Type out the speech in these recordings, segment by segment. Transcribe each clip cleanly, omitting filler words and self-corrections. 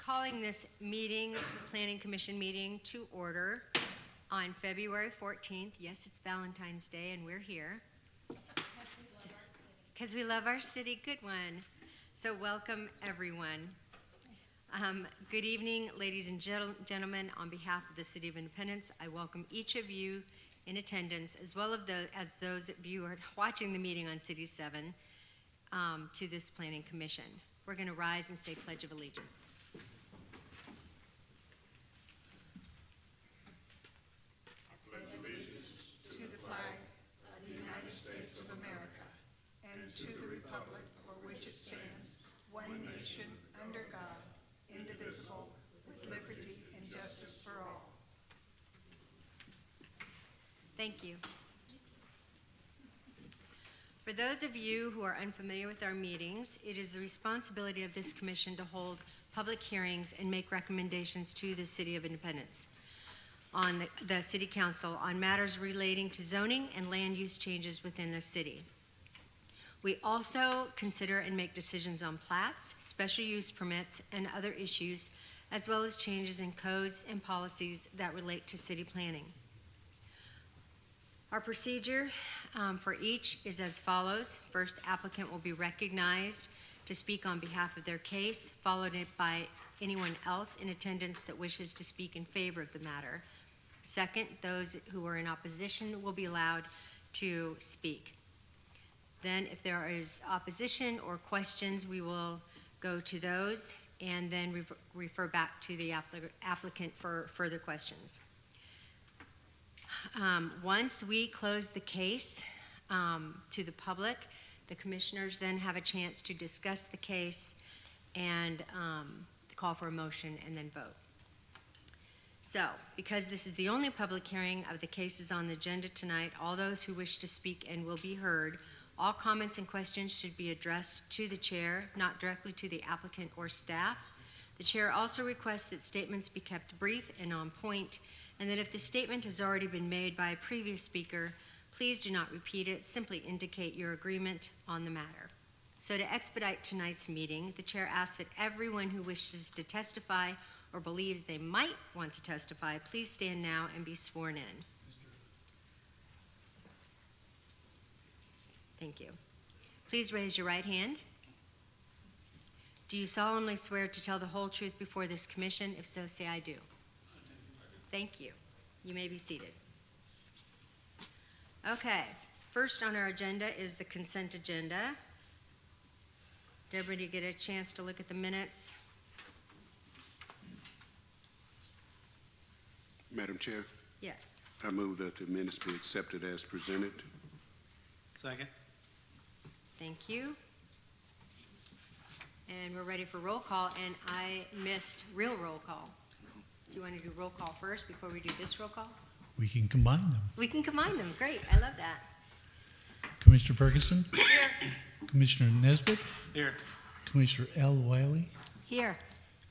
calling this meeting, Planning Commission meeting, to order on February 14th. Yes, it's Valentine's Day, and we're here. Because we love our city. Good one. So welcome, everyone. Good evening, ladies and gentlemen. On behalf of the City of Independence, I welcome each of you in attendance, as well as those of you who are watching the meeting on City 7, to this Planning Commission. We're going to rise and say Pledge of Allegiance. I pledge allegiance to the flag of the United States of America and to the republic for which it stands, one nation, under God, indivisible, with liberty and justice for all. Thank you. For those of you who are unfamiliar with our meetings, it is the responsibility of this commission to hold public hearings and make recommendations to the City of Independence on the City Council on matters relating to zoning and land use changes within the city. We also consider and make decisions on plats, special use permits, and other issues, as well as changes in codes and policies that relate to city planning. Our procedure for each is as follows. First, applicant will be recognized to speak on behalf of their case, followed by anyone else in attendance that wishes to speak in favor of the matter. Second, those who are in opposition will be allowed to speak. Then, if there is opposition or questions, we will go to those and then refer back to the applicant for further questions. Once we close the case to the public, the commissioners then have a chance to discuss the case and call for a motion and then vote. So, because this is the only public hearing of the cases on the agenda tonight, all those who wish to speak and will be heard, all comments and questions should be addressed to the chair, not directly to the applicant or staff. The chair also requests that statements be kept brief and on point, and that if the statement has already been made by a previous speaker, please do not repeat it, simply indicate your agreement on the matter. So to expedite tonight's meeting, the chair asks that everyone who wishes to testify or believes they might want to testify, please stand now and be sworn in. Thank you. Please raise your right hand. Do you solemnly swear to tell the whole truth before this commission? If so, say I do. Thank you. You may be seated. Okay, first on our agenda is the consent agenda. Did everybody get a chance to look at the minutes? Madam Chair, Yes. I move that the minutes be accepted as presented. Second. Thank you. And we're ready for roll call, and I missed real roll call. Do you want to do roll call first before we do this roll call? We can combine them. We can combine them. Great. I love that. Commissioner Ferguson? Here. Commissioner Nesbitt? Here. Commissioner L. Wiley? Here.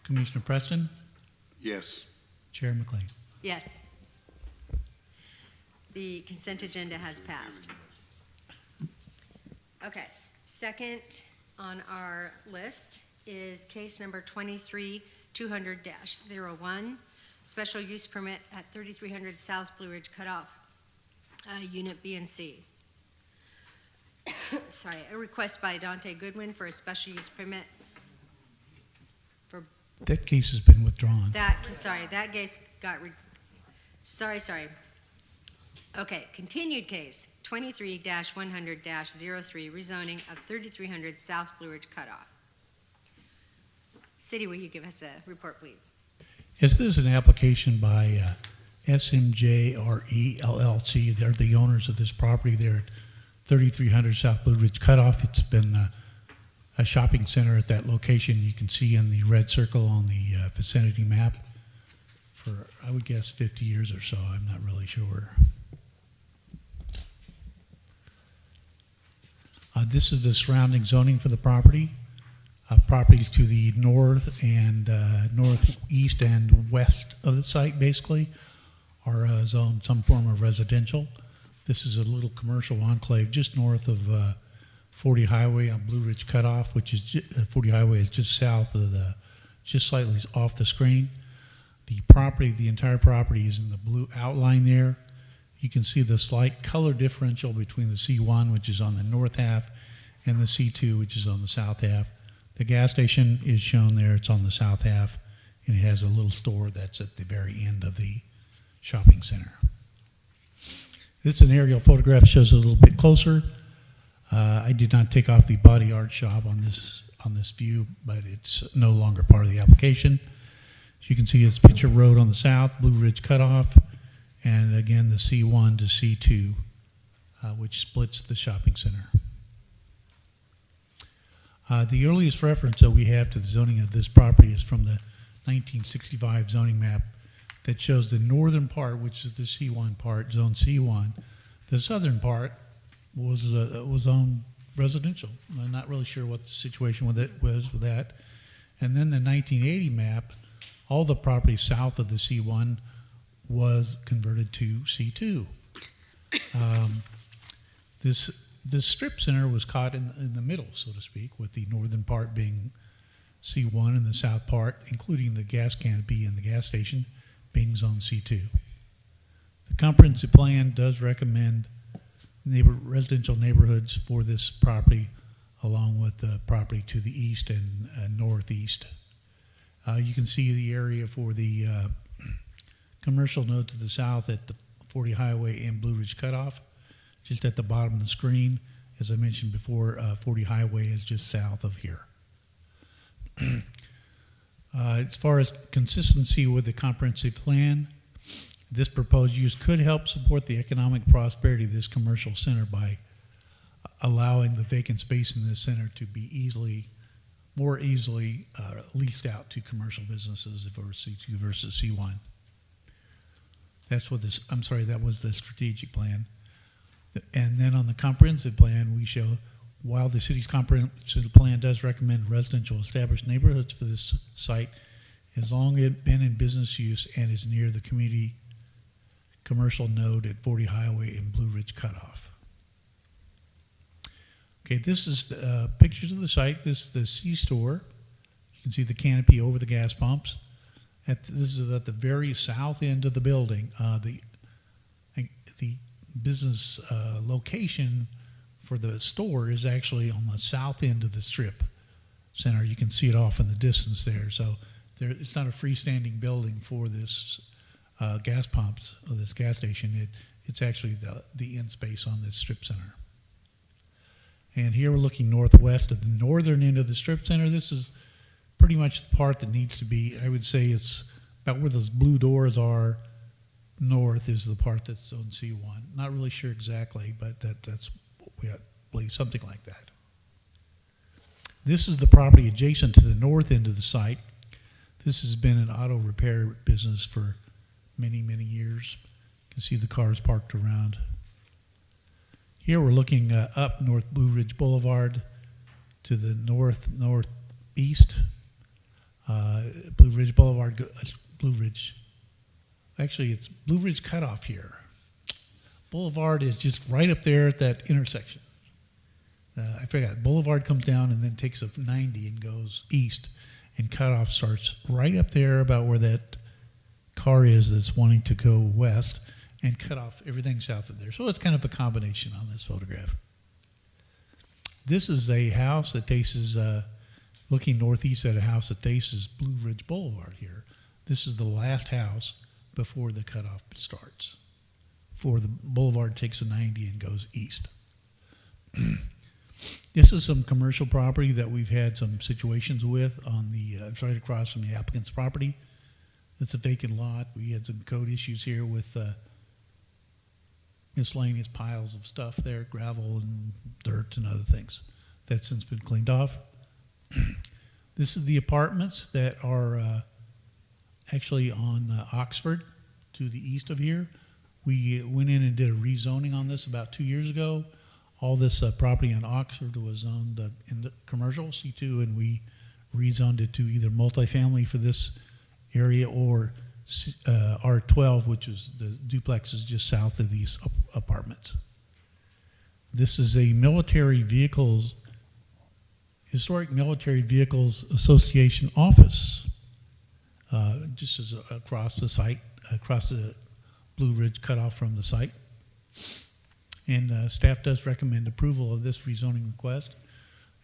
Commissioner Preston? Yes. Chair McLean? Yes. The consent agenda has passed. Okay. Second on our list is case number 23-200-01, special use permit at 3300 South Blue Ridge Cutoff, Unit B and C. Sorry, a request by Dante Goodwin for a special use permit for That case has been withdrawn. that case got, sorry. Okay, continued case, 23-100-03, rezoning of 3300 South Blue Ridge Cutoff. City, will you give us a report, please? Yes, this is an application by SMJRE LLC. They're the owners of this property there at 3300 South Blue Ridge Cutoff. It's been a shopping center at that location. You can see in the red circle on the vicinity map for, I would guess, 50 years or so. I'm not really sure. This is the surrounding zoning for the property. Properties to the north and northeast and west of the site, basically, are zoned some form of residential. This is a little commercial enclave just north of 40 Highway on Blue Ridge Cutoff, which is 40 Highway is just south of the just slightly off the screen. The property, the entire property is in the blue outline there. You can see the slight color differential between the C1, which is on the north half, and the C2, which is on the south half. The gas station is shown there. It's on the south half, and it has a little store that's at the very end of the shopping center. This is an aerial photograph, shows it a little bit closer. I did not take off the body art shop on this view, but it's no longer part of the application. As you can see, it's Pitcher Road on the south, Blue Ridge Cutoff, and again the C1 to C2, which splits the shopping center. The earliest reference that we have to the zoning of this property is from the 1965 zoning map that shows the northern part, which is the C1 part, zone C1. The southern part was on residential. I'm not really sure what the situation with it was with that. And then the 1980 map, all the property south of the C1 was converted to C2. This strip center was caught in the middle, so to speak, with the northern part being C1 and the south part, including the gas canopy and the gas station, being zone C2. The comprehensive plan does recommend residential neighborhoods for this property, along with the property to the east and northeast. You can see the area for the commercial node to the south at the 40 Highway and Blue Ridge Cutoff, just at the bottom of the screen. As I mentioned before, 40 Highway is just south of here. As far as consistency with the comprehensive plan, this proposed use could help support the economic prosperity of this commercial center by allowing the vacant space in this center to be more easily leased out to commercial businesses versus C2 versus C1. That was the strategic plan. And then on the comprehensive plan, we show, while the city's comprehensive plan does recommend residential established neighborhoods for this site, as long as it's been in business use and is near the community commercial node at 40 Highway and Blue Ridge Cutoff. Okay, this is pictures of the site. This is the C-store. You can see the canopy over the gas pumps. This is at the very south end of the building. The business location for the store is actually on the south end of the strip center. You can see it off in the distance there. So it's not a freestanding building for this gas pumps or this gas station. It's actually the end space on this strip center. And here we're looking northwest at the northern end of the strip center. This is pretty much the part that needs to be, I would say it's about where those blue doors are. North is the part that's zone C1. Not really sure exactly, but that's what we believe, something like that. This is the property adjacent to the north end of the site. This has been an auto repair business for many, many years. You can see the cars parked around. Here we're looking up North Blue Ridge Boulevard to the northeast. Blue Ridge Boulevard, actually it's Blue Ridge Cutoff here. Boulevard is just right up there at that intersection. I forgot, Boulevard comes down and then takes a 90 and goes east, and Cutoff starts right up there about where that car is that's wanting to go west, and cut off everything south of there. So it's kind of a combination on this photograph. This is a house that faces, looking northeast at a house that faces Blue Ridge Boulevard here. This is the last house before the cutoff starts. Before the boulevard takes a 90 and goes east. This is some commercial property that we've had some situations with on the, it's right across from the applicant's property. It's a vacant lot. We had some code issues here with miscellaneous piles of stuff there, gravel and dirt and other things. That's since been cleaned off. This is the apartments that are actually on Oxford to the east of here. We went in and did a rezoning on this about 2 years ago. All this property on Oxford was owned in the commercial C2, and we rezoned it to either multifamily for this area or R12, which is the duplexes just south of these apartments. This is a Historic Military Vehicles Association office. just as across the site, across the Blue Ridge cutoff from the site. And staff does recommend approval of this rezoning request.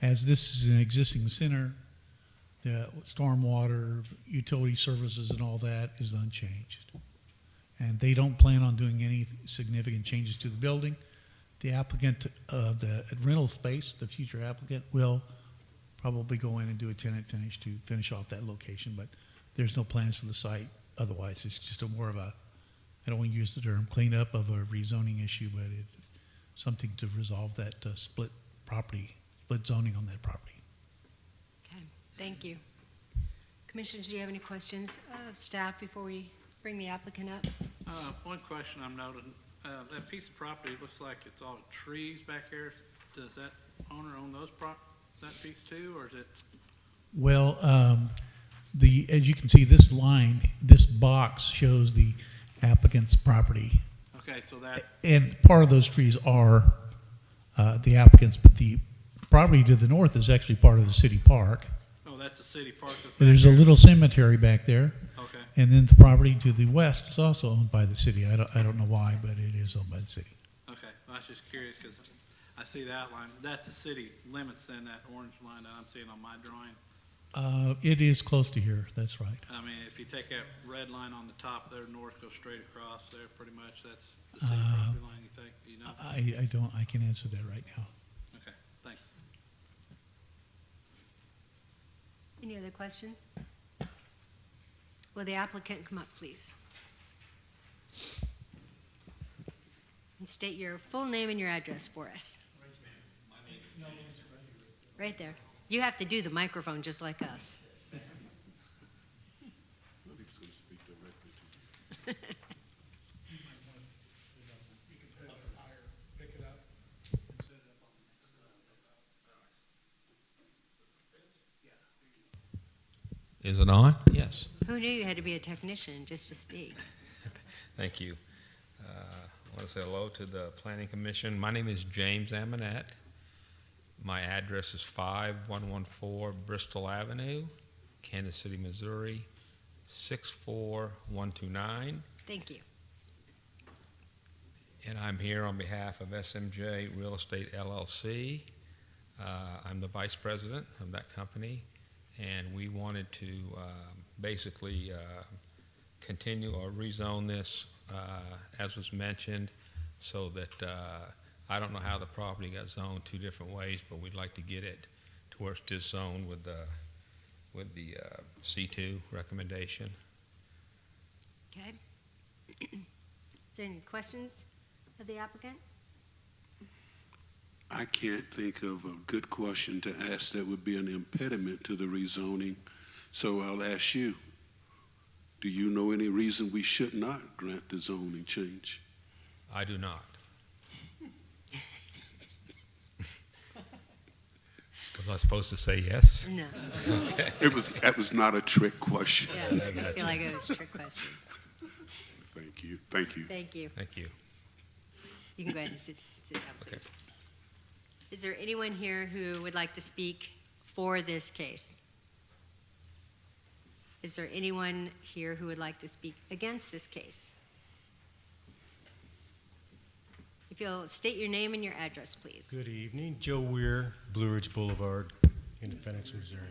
As this is an existing center, the stormwater, utility services and all that is unchanged. And they don't plan on doing any significant changes to the building. The applicant of the rental space, the future applicant, will probably go in and do a tenant finish to finish off that location, but there's no plans for the site otherwise. It's just more of a, I don't want to use the term cleanup of a rezoning issue, but it's something to resolve that split zoning on that property. Okay, thank you. Commissioners, do you have any questions of staff before we bring the applicant up? One question I'm noting, that piece of property looks like it's all trees back here. Does that owner own that piece too, or is it? Well, as you can see, this line, this box shows the applicant's property. Okay, so that, And part of those trees are the applicant's, but the property to the north is actually part of the city park. oh, that's a city park. that's back There's a there? little cemetery back there. Okay, And then the property to the west is also owned by the city. I don't know why, but it is owned by the city. okay. I was just curious because I see the outline. That's the city limits then, that orange line that I'm seeing on my drawing. It is close to here, that's right. I mean, if you take that red line on the top there, north, go straight across there, pretty much, that's the city property line, you think? You know? I can't answer that right now. Okay, thanks. Any other questions? Will the applicant come up, please? And state your full name and your address for us. Right there. You have to do the microphone just like us. Is it on? Yes. Who knew you had to be a technician just to speak? Thank you. I want to say hello to the Planning Commission. My name is James Amonette. My address is 5114 Bristol Avenue, Kansas City, Missouri, 64129. Thank you. And I'm here on behalf of SMJ Real Estate LLC. I'm the vice president of that company, and we wanted to basically continue or rezone this, as was mentioned, so that I don't know how the property got zoned two different ways, but we'd like to get it to where it's just zoned with the C2 recommendation. Okay. Is there any questions of the applicant? I can't think of a good question to ask that would be an impediment to the rezoning, so I'll ask you. Do you know any reason we should not grant the zoning change? I do not. Was I supposed to say yes? No. That was not a trick question. Yeah, I feel like it was a trick question. Thank you. Thank you. Thank you. Thank you. You can go ahead and sit down, please. Is there anyone here who would like to speak for this case? Is there anyone here who would like to speak against this case? If you'll state your name and your address, please. Good evening. Joe Weir, Blue Ridge Boulevard, Independence, Missouri.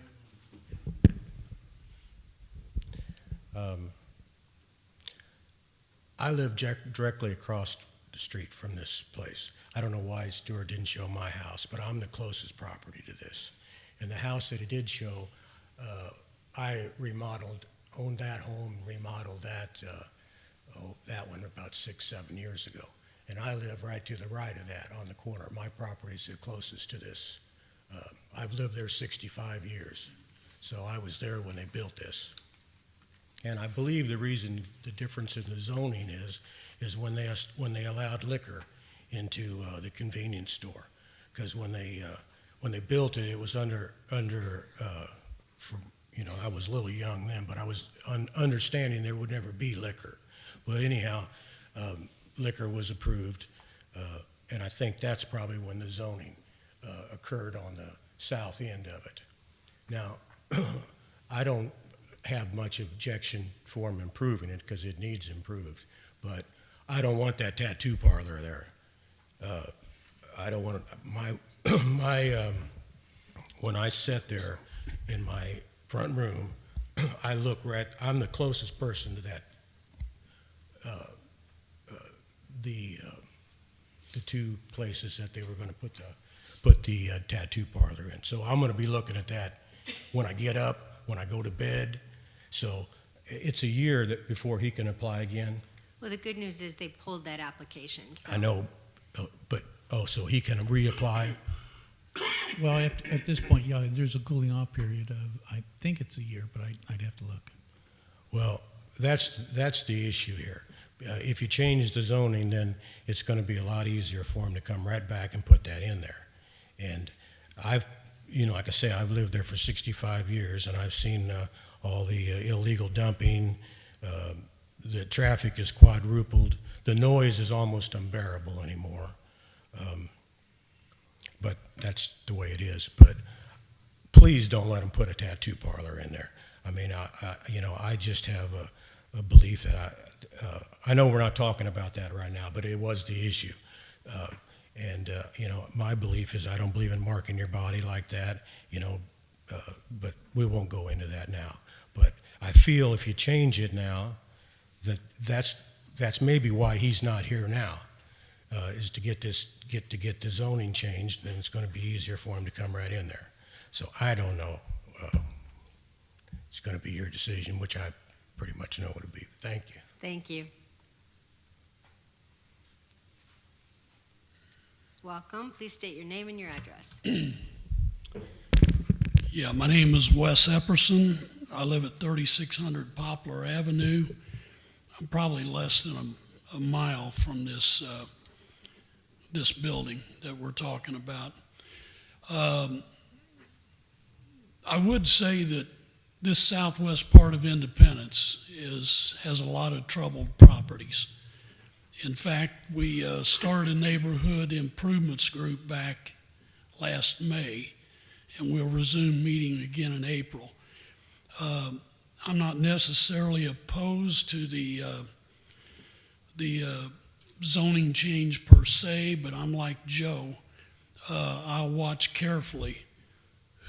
I live directly across the street from this place. I don't know why Stuart didn't show my house, but I'm the closest property to this. And the house that he did show, I remodeled, owned that home, remodeled that, that one about 6-7 years ago. And I live right to the right of that on the corner. My property's the closest to this. I've lived there 65 years. So I was there when they built this. And I believe the reason the difference in the zoning is when they allowed liquor into the convenience store. Because when they built it, it was under I was a little young then, but I was understanding there would never be liquor. But anyhow, liquor was approved, and I think that's probably when the zoning occurred on the south end of it. Now, I don't have much objection for him improving it because it needs improved. But I don't want that tattoo parlor there. I don't want when I sit there in my front room, I look right. I'm the closest person to that. The two places that they were going to put the tattoo parlor in. So I'm going to be looking at that when I get up, when I go to bed. So it's a year before he can apply again. Well, the good news is they pulled that application, so. I know, but so he can reapply. Well, at this point, yeah, there's a cooling off period of, I think it's a year, but I'd have to look. Well, that's the issue here. If you change the zoning, then it's going to be a lot easier for him to come right back and put that in there. And like I say, I've lived there for 65 years, and I've seen all the illegal dumping. The traffic is quadrupled. The noise is almost unbearable anymore. But that's the way it is. But please don't let them put a tattoo parlor in there. I mean, I just have a belief that I know we're not talking about that right now, but it was the issue. My belief is I don't believe in marking your body like that, but we won't go into that now. But I feel if you change it now, that's maybe why he's not here now, is to get the zoning changed, then it's going to be easier for him to come right in there. So I don't know. It's going to be your decision, which I pretty much know what it'll be. Thank you. Thank you. Welcome. Please state your name and your address. Yeah, my name is Wes Epperson. I live at 3600 Poplar Avenue. I'm probably less than a mile from this building that we're talking about. I would say that this southwest part of Independence has a lot of troubled properties. In fact, we started a neighborhood improvements group back last May, and we'll resume meeting again in April. I'm not necessarily opposed to the zoning change per se, but I'm like Joe. I'll watch carefully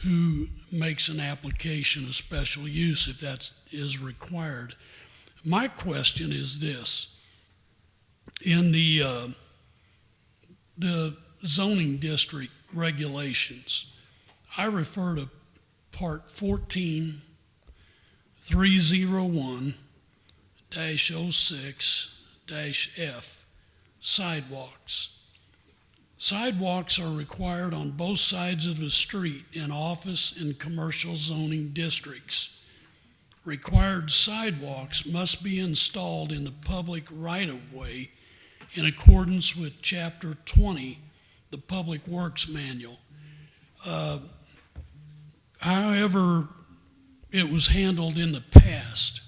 who makes an application of special use if that is required. My question is this. In the zoning district regulations, I refer to Part 14-301-06-F, sidewalks. Sidewalks are required on both sides of the street in office and commercial zoning districts. Required sidewalks must be installed in the public right-of-way in accordance with Chapter 20, the Public Works Manual. However it was handled in the past,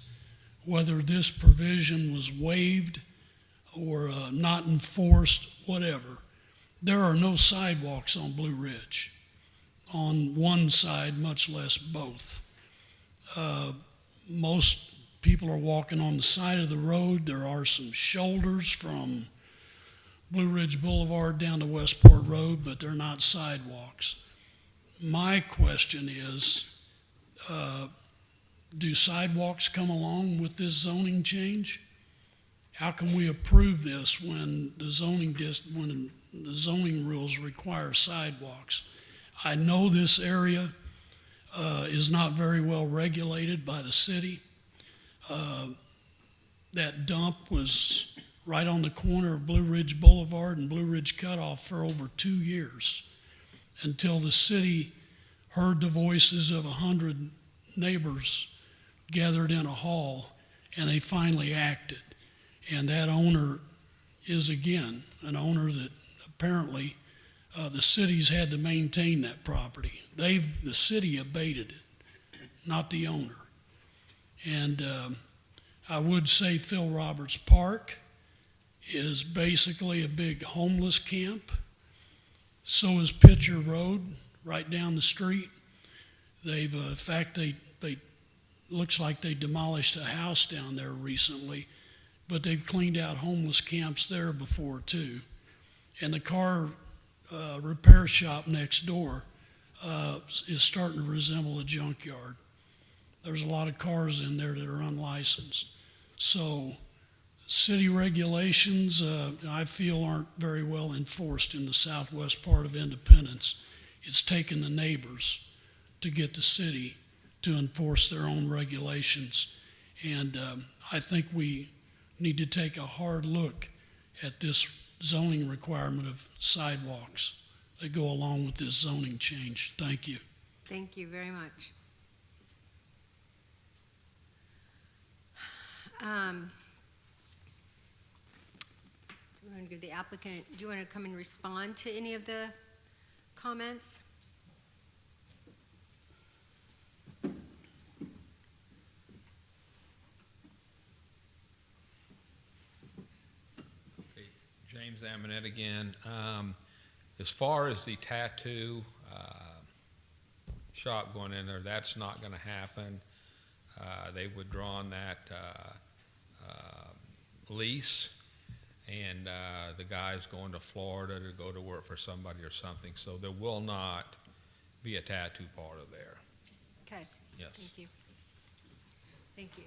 whether this provision was waived or not enforced, whatever, there are no sidewalks on Blue Ridge, on one side, much less both. Most people are walking on the side of the road. There are some shoulders from Blue Ridge Boulevard down to Westport Road, but they're not sidewalks. My question is, do sidewalks come along with this zoning change? How can we approve this when the zoning rules require sidewalks? I know this area is not very well regulated by the city. That dump was right on the corner of Blue Ridge Boulevard and Blue Ridge Cutoff for over 2 years, until the city heard the voices of 100 neighbors gathered in a hall, and they finally acted. And that owner is, again, an owner that apparently the city's had to maintain that property. The city abated it, not the owner. And I would say Phil Roberts Park is basically a big homeless camp. So is Pitcher Road, right down the street. In fact, they looks like they demolished a house down there recently, but they've cleaned out homeless camps there before too. And the car repair shop next door is starting to resemble a junkyard. There's a lot of cars in there that are unlicensed. So city regulations, I feel, aren't very well enforced in the southwest part of Independence. It's taken the neighbors to get the city to enforce their own regulations. And I think we need to take a hard look at this zoning requirement of sidewalks that go along with this zoning change. Thank you. Thank you very much. Do you want to give the applicant, do you want to come and respond to any of the comments? Okay, James Amonette again. As far as the tattoo shop going in there, that's not going to happen. They've withdrawn that lease, and the guy's going to Florida to go to work for somebody or something, so there will not be a tattoo parlor there. Okay. Yes. Thank you. Thank you.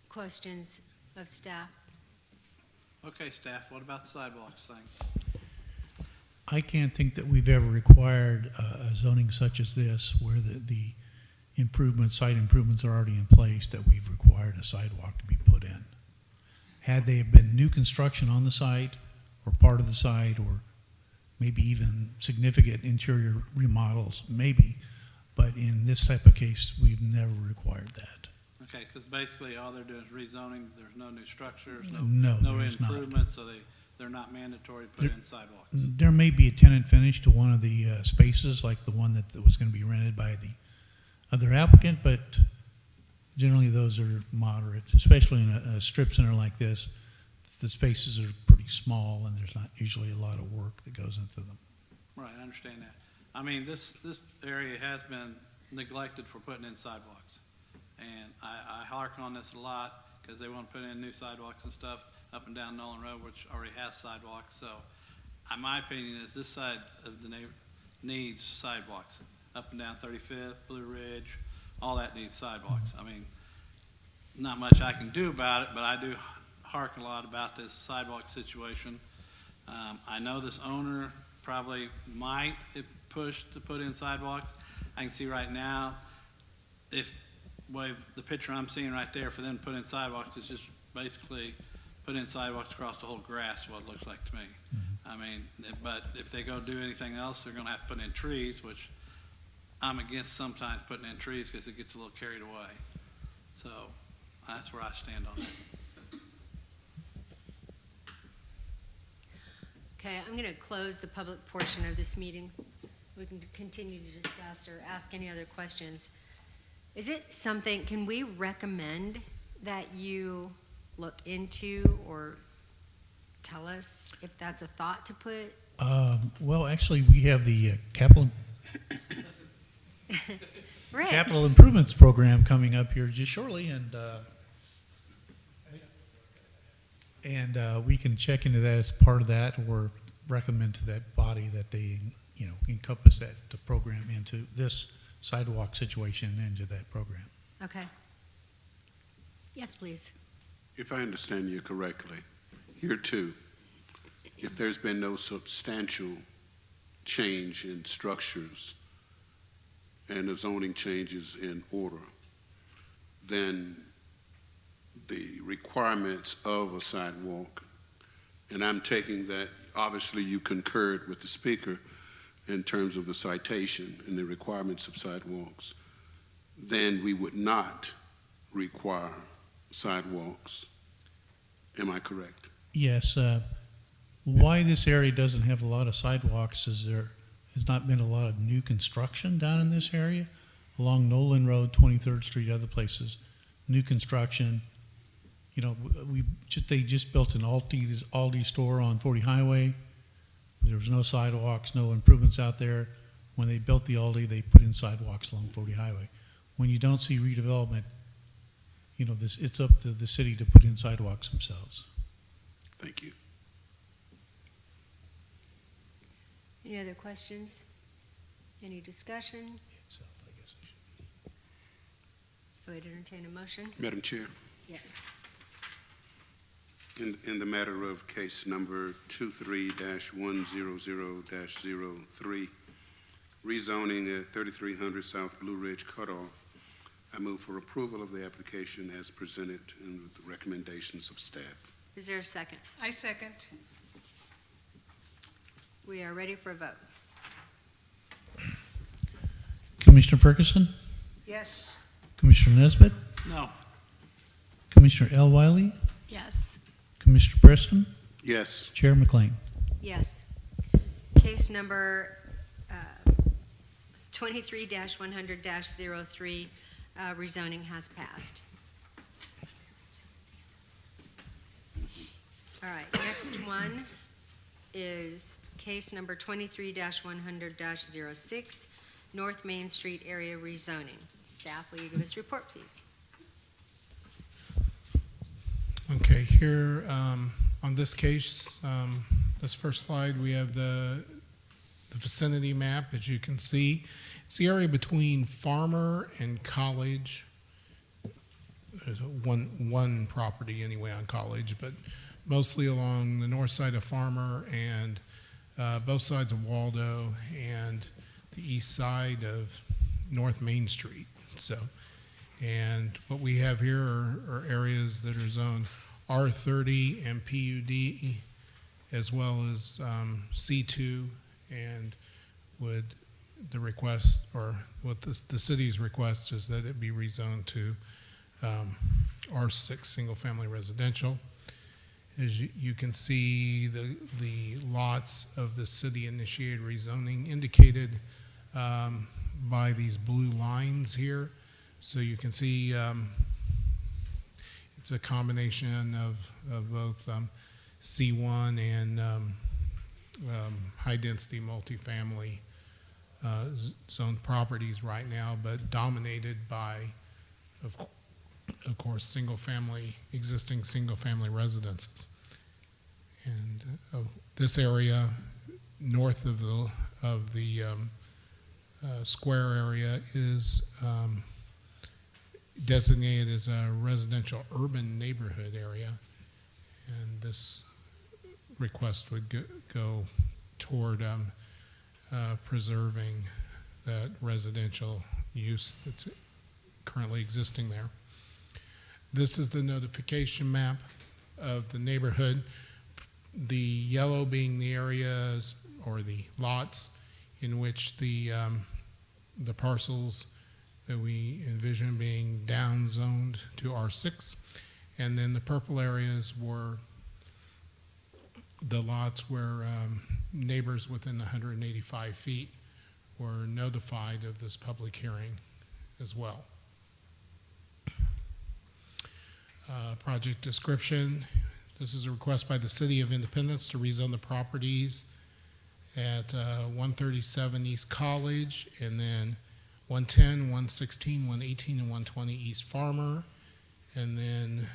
Questions of staff? Okay, staff, what about the sidewalks thing? I can't think that we've ever required a zoning such as this, where the improvements, site improvements are already in place, that we've required a sidewalk to be put in. Had they been new construction on the site, or part of the site, or maybe even significant interior remodels, maybe, but in this type of case, we've never required that. Okay, because basically all they're doing is rezoning, there's no new structures, No, no there is not. improvements, so they're not mandatory to put in sidewalks. There may be a tenant finish to one of the spaces, like the one that was going to be rented by the other applicant, but generally those are moderate, especially in a strip center like this. The spaces are pretty small, and there's not usually a lot of work that goes into them. Right, I understand that. I mean, this area has been neglected for putting in sidewalks. And I hark on this a lot because they want to put in new sidewalks and stuff up and down Nolan Road, which already has sidewalks. So my opinion is this side of the neighbor needs sidewalks. Up and down 35th, Blue Ridge, all that needs sidewalks. I mean, not much I can do about it, but I do hark a lot about this sidewalk situation. I know this owner probably might push to put in sidewalks. I can see right now, the picture I'm seeing right there for them to put in sidewalks is just basically put in sidewalks across the whole grass, what it looks like to me. I mean, but if they go do anything else, they're gonna have to put in trees, which I'm against sometimes putting in trees because it gets a little carried away. So that's where I stand on that. Okay, I'm going to close the public portion of this meeting. We can continue to discuss or ask any other questions. Is it something, can we recommend that you look into or tell us if that's a thought to put? Well, actually, we have the capital Rick? capital improvements program coming up here just shortly, and we can check into that as part of that, or recommend to that body that they, encompass the program into this sidewalk situation, into that program. Okay. Yes, please. If I understand you correctly, here too, if there's been no substantial change in structures and the zoning changes in order, then the requirements of a sidewalk, and I'm taking that, obviously you concurred with the speaker in terms of the citation and the requirements of sidewalks, then we would not require sidewalks. Am I correct? Yes. Why this area doesn't have a lot of sidewalks is there has not been a lot of new construction down in this area, along Nolan Road, 23rd Street, other places. New construction. They just built an Aldi store on 40 Highway. There was no sidewalks, no improvements out there. When they built the Aldi, they put in sidewalks along 40 Highway. When you don't see redevelopment, you know, it's up to the city to put in sidewalks themselves. Thank you. Any other questions? Any discussion? Itself, I guess it should be. I would entertain a motion. Madam Chair, Yes. in the matter of case number 23-100-03, rezoning at 3300 South Blue Ridge Cutoff, I move for approval of the application as presented and with the recommendations of staff. Is there a second? I second. We are ready for a vote. Commissioner Ferguson, Yes. Commissioner Nesbitt, No. Commissioner L. Wiley, Yes. Commissioner Preston, Yes. Chair McLean. Yes. Case number 23-100-03, rezoning has passed. All right, next one is case number 23-100-06, North Main Street area rezoning. Staff, will you give us a report, please? Okay, here on this case, this first slide, we have the vicinity map. As you can see, it's the area between Farmer and College. There's one property anyway on College, but mostly along the north side of Farmer and both sides of Waldo and the east side of North Main Street. So, and what we have here are areas that are zoned R30 and PUD, as well as C2, and would the request, or what the city's request is that it be rezoned to R6 single-family residential. As you can see, the lots of the city-initiated rezoning indicated by these blue lines here. So you can see it's a combination of both C1 and high-density multifamily zoned properties right now, but dominated by, of course, existing single-family residences. And this area north of the square area is designated as a residential urban neighborhood area, and this request would go toward preserving that residential use that's currently existing there. This is the notification map of the neighborhood. The yellow being the areas or the lots in which the parcels that we envision being down zoned to R6, and then the purple areas were the lots where neighbors within 185 feet were notified of this public hearing as well. Project description. This is a request by the City of Independence to rezone the properties at 137 East College, and then 110, 116, 118, and 120 East Farmer, and then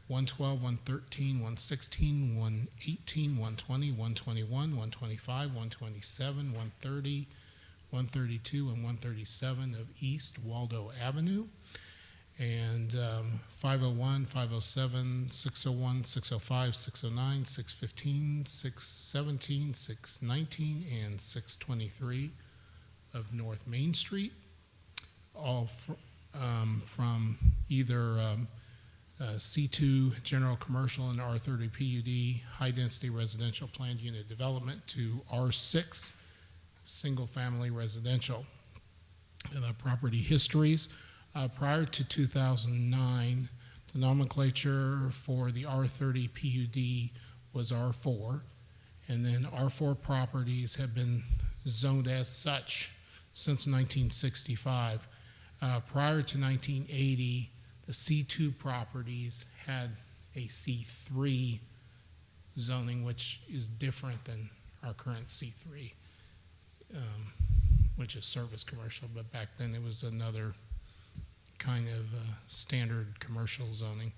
112, 113, 116, 118, 120, 121, 125, 127, 130, 132, and 137 of East Waldo Avenue, and 501, 507, 601, 605, 609, 615, 617, 619, and 623 of North Main Street, all from either C2 general commercial and R30 PUD high density residential planned unit development to R6 single family residential. And the property histories. Prior to 2009, the nomenclature for the R30 PUD was R4, and then R4 properties have been zoned as such since 1965. Prior to 1980, the C2 properties had a C3 zoning, which is different than our current C3, which is service commercial, but back then it was another kind of standard commercial zoning.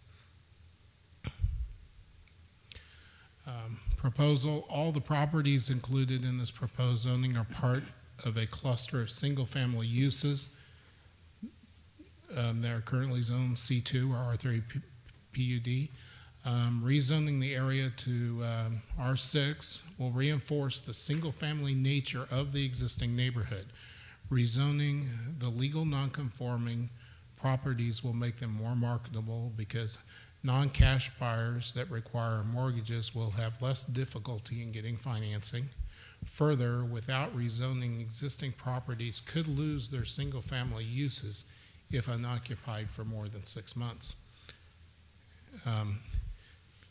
Proposal, all the properties included in this proposed zoning are part of a cluster of single-family uses that are currently zoned C2 or R30 PUD. Rezoning the area to R6 will reinforce the single-family nature of the existing neighborhood. Rezoning the legal non-conforming properties will make them more marketable because non-cash buyers that require mortgages will have less difficulty in getting financing. Further, without rezoning, existing properties could lose their single-family uses if unoccupied for more than 6 months.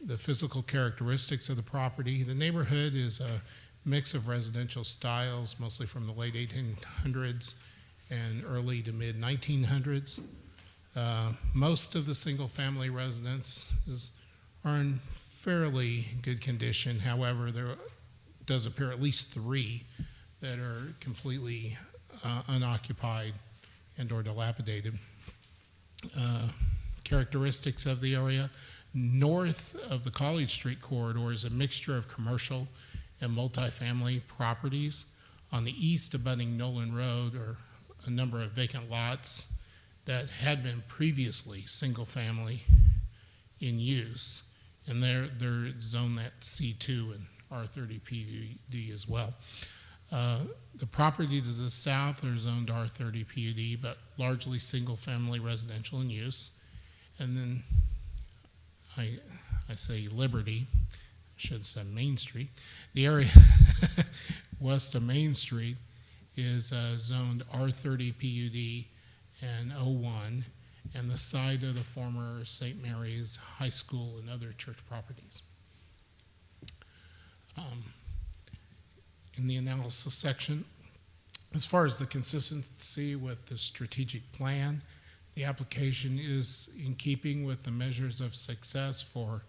The physical characteristics of the property. The neighborhood is a mix of residential styles, mostly from the late 1800s and early to mid 1900s. Most of the single-family residences are in fairly good condition. However, there does appear at least 3 that are completely unoccupied and or dilapidated. Characteristics of the area. North of the College Street corridor is a mixture of commercial and multifamily properties. On the east abutting Nolan Road are a number of vacant lots that had been previously single-family in use, and they're zoned at C2 and R30 PUD as well. The properties to the south are zoned R30 PUD, but largely single-family residential in use. And then I say Liberty, I should say Main Street. The area west of Main Street is zoned R30 PUD and O1, and the site of the former St. Mary's High School and other church properties. In the analysis section, as far as the consistency with the strategic plan, the application is in keeping with the measures of success for,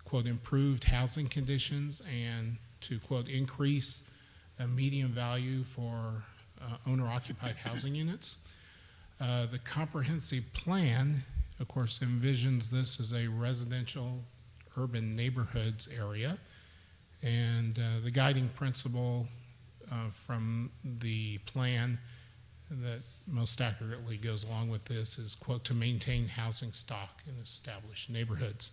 quote, improved housing conditions and to, quote, increase a median value for owner-occupied housing units. The comprehensive plan, of course, envisions this as a residential urban neighborhoods area. And the guiding principle from the plan that most accurately goes along with this is, quote, to maintain housing stock in established neighborhoods.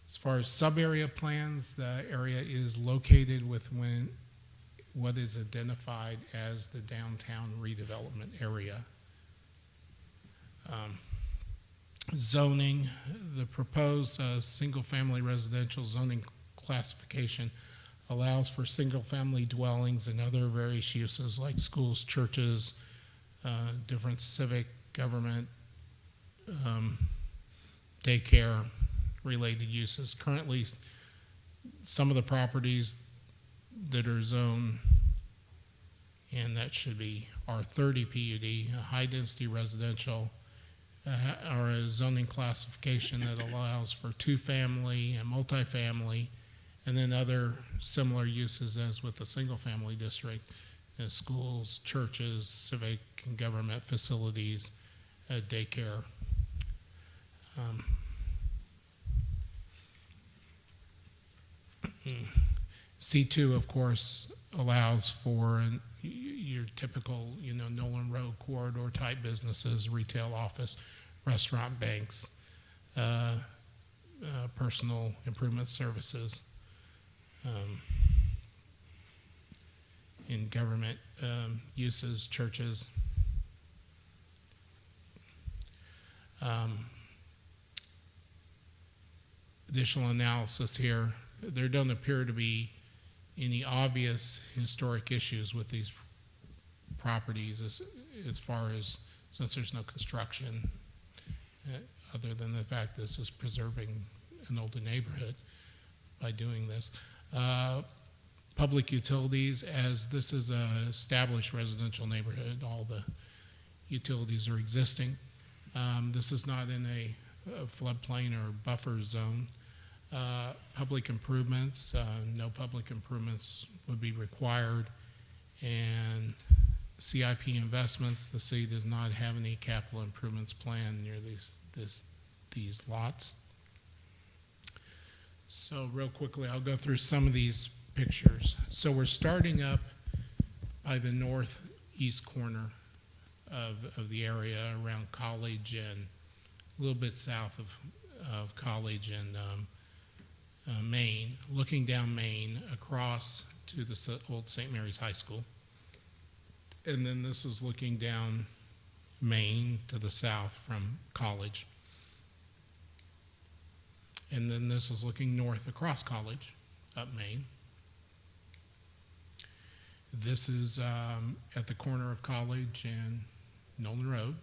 As far as sub-area plans, the area is located within what is identified as the downtown redevelopment area. Zoning, the proposed single-family residential zoning classification allows for single-family dwellings and other various uses like schools, churches, different civic, government, daycare related uses. Currently, some of the properties that are zoned, and that should be R30 PUD, a high-density residential, or a zoning classification that allows for two-family and multifamily, and then other similar uses as with the single-family district, schools, churches, civic and government facilities, daycare. C2, of course, allows for your typical, Nolan Road corridor type businesses, retail, office, restaurant, banks, personal improvement services, in government uses, churches. Additional analysis here. There don't appear to be any obvious historic issues with these properties as far as, since there's no construction, other than the fact this is preserving an older neighborhood by doing this. Public utilities, as this is an established residential neighborhood, all the utilities are existing. This is not in a floodplain or buffer zone. Public improvements, no public improvements would be required, and CIP investments, the city does not have any capital improvements planned near these lots. So real quickly, I'll go through some of these pictures. So we're starting up by the northeast corner of the area around College and a little bit south of College and Main, looking down Main across to the old St. Mary's High School. And then this is looking down Main to the south from College. And then this is looking north across College, up Main. This is at the corner of College and Nolan Road,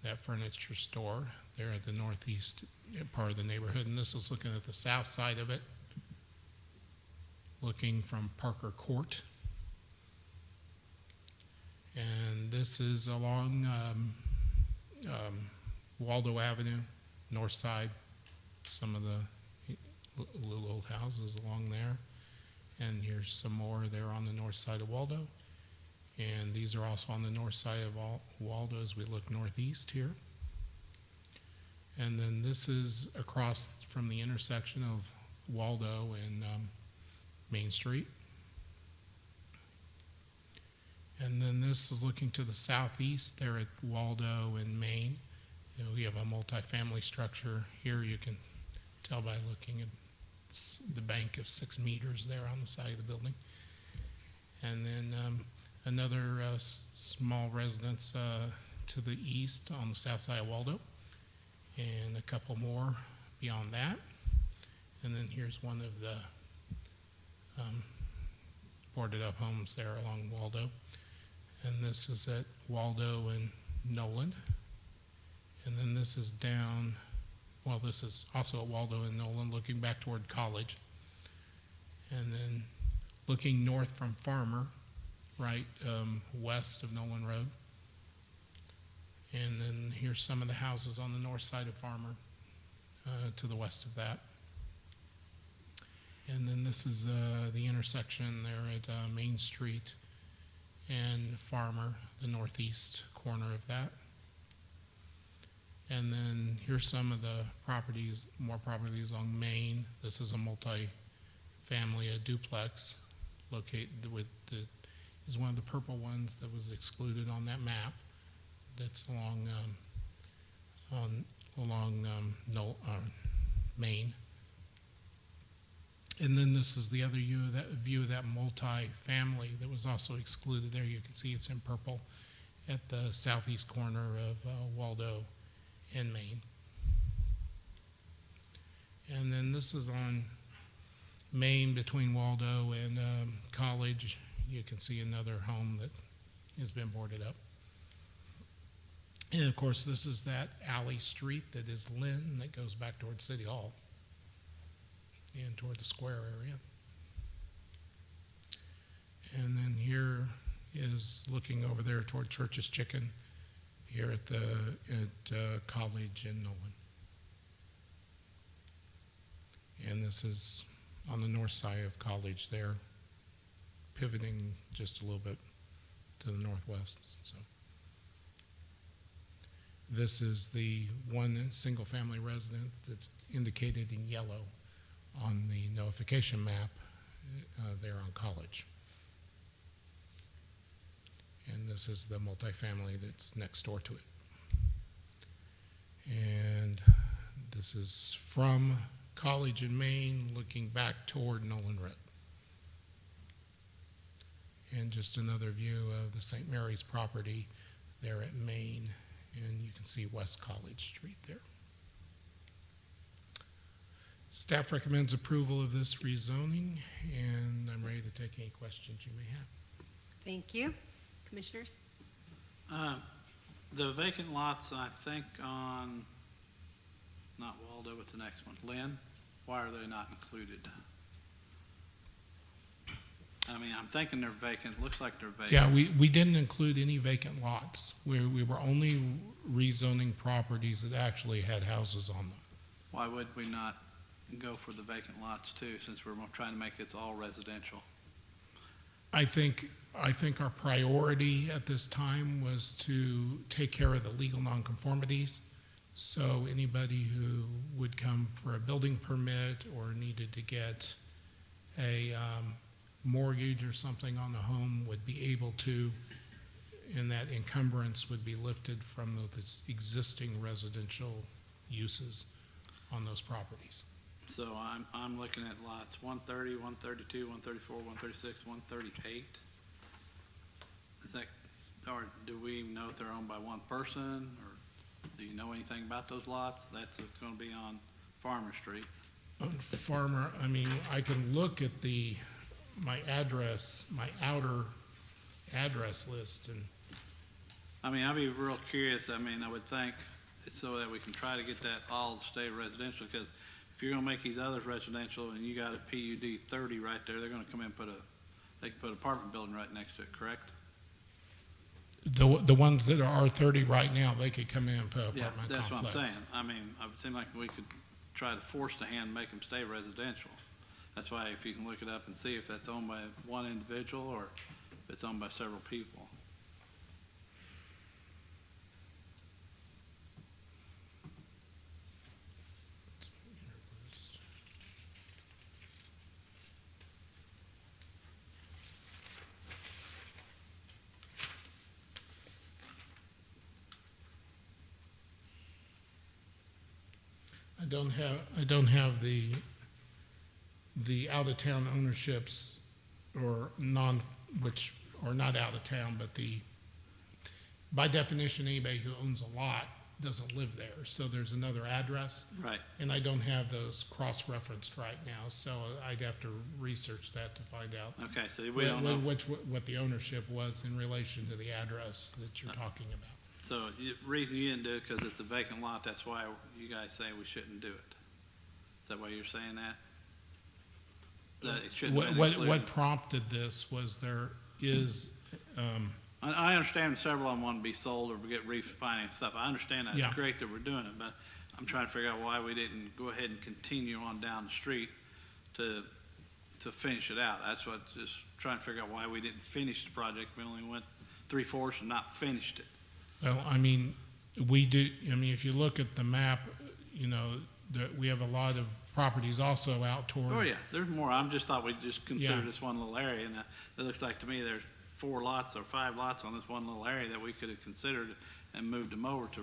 that furniture store there at the northeast part of the neighborhood. And this is looking at the south side of it, looking from Parker Court. And this is along Waldo Avenue, north side, some of the little old houses along there. And here's some more there on the north side of Waldo. And these are also on the north side of Waldo as we look northeast here. And then this is across from the intersection of Waldo and Main Street. And then this is looking to the southeast there at Waldo and Main. You know, we have a multifamily structure here. You can tell by looking at the bank of 6 meters there on the side of the building. And then another small residence to the east on the south side of Waldo, and a couple more beyond that. And then here's one of the boarded up homes there along Waldo. And this is at Waldo and Nolan. And then this is down, well, this is also at Waldo and Nolan, looking back toward College. And then looking north from Farmer, right west of Nolan Road. And then here's some of the houses on the north side of Farmer to the west of that. And then this is the intersection there at Main Street and Farmer, the northeast corner of that. And then here's some of the properties, more properties along Main. This is a multi-family, a duplex located with is one of the purple ones that was excluded on that map. That's along Main. And then this is the other view of that multi-family that was also excluded there. You can see it's in purple at the southeast corner of Waldo and Main. And then this is on Main between Waldo and College. You can see another home that has been boarded up. And of course, this is that alley street that is Lynn that goes back toward City Hall and toward the square area. And then here is looking over there toward Church's Chicken here at College and Nolan. And this is on the north side of College there, pivoting just a little bit to the northwest. So this is the one single family resident that's indicated in yellow on the notification map there on College. And this is the multifamily that's next door to it. And this is from College in Maine looking back toward Nolan Road. And just another view of the St. Mary's property there at Maine, and you can see West College Street there. Staff recommends approval of this rezoning, and I'm ready to take any questions you may have. Thank you. Commissioners? The vacant lots, I think on, not Waldo, but the next one, Lynn, why are they not included? I mean, I'm thinking they're vacant, looks like they're vacant. Yeah, we didn't include any vacant lots. We were only rezoning properties that actually had houses on them. Why would we not go for the vacant lots too, since we're trying to make this all residential? I think our priority at this time was to take care of the legal nonconformities. So anybody who would come for a building permit or needed to get a mortgage or something on the home would be able to, and that encumbrance would be lifted from those existing residential uses on those properties. So I'm looking at lots 130, 132, 134, 136, 138. Is that, or do we know if they're owned by one person, or do you know anything about those lots? That's going to be on Farmer Street. On Farmer, I mean, I can look at my outer address list, and I mean, I'd be real curious. I mean, I would think so that we can try to get that all stay residential, because if you're gonna make these others residential and you got a PUD 30 right there, they're gonna come in and they can put an apartment building right next to it, correct? the ones that are R30 right now, they could come in and put an Yeah, apartment that's complex. what I'm saying. I mean, it would seem like we could try to force the hand and make them stay residential. That's why if you can look it up and see if that's owned by one individual or if it's owned by several people. I don't have the out-of-town ownerships or which are not out of town, but by definition, anybody who owns a lot doesn't live there. So there's another address. Right. And I don't have those cross-referenced right now, so I'd have to research that to find out Okay, so we don't know. what the ownership was in relation to the address that you're talking about. So the reason you didn't do it because it's a vacant lot, that's why you guys say we shouldn't do it. Is that why you're saying that? That it shouldn't have been What included? prompted this was there is, I understand several of them want to be sold or get refinanced stuff. I understand that. Yeah. It's great that we're doing it, but I'm trying to figure out why we didn't go ahead and continue on down the street to finish it out. That's what, just trying to figure out why we didn't finish the project. We only went 3/4 and not finished it. well, I mean, if you look at the map, we have a lot of properties also out toward. Oh, yeah, there's more. I just thought we'd just consider Yeah. this one little area, and it looks like to me there's 4 lots or 5 lots on this one little area that we could have considered and moved them over to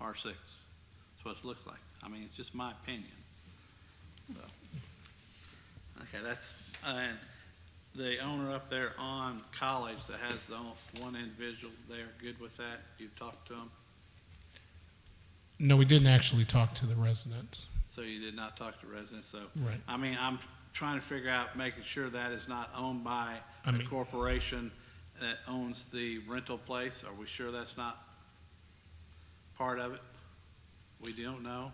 R6. That's what it looks like. I mean, it's just my opinion. So, okay, that's, and the owner up there on College that has the one individual, they're good with that? You've talked to them? No, we didn't actually talk to the residents. So you did not talk to residents, so. Right. I mean, I'm trying to figure out, making sure that is not owned by I a mean- corporation that owns the rental place. Are we sure that's not part of it? We don't know.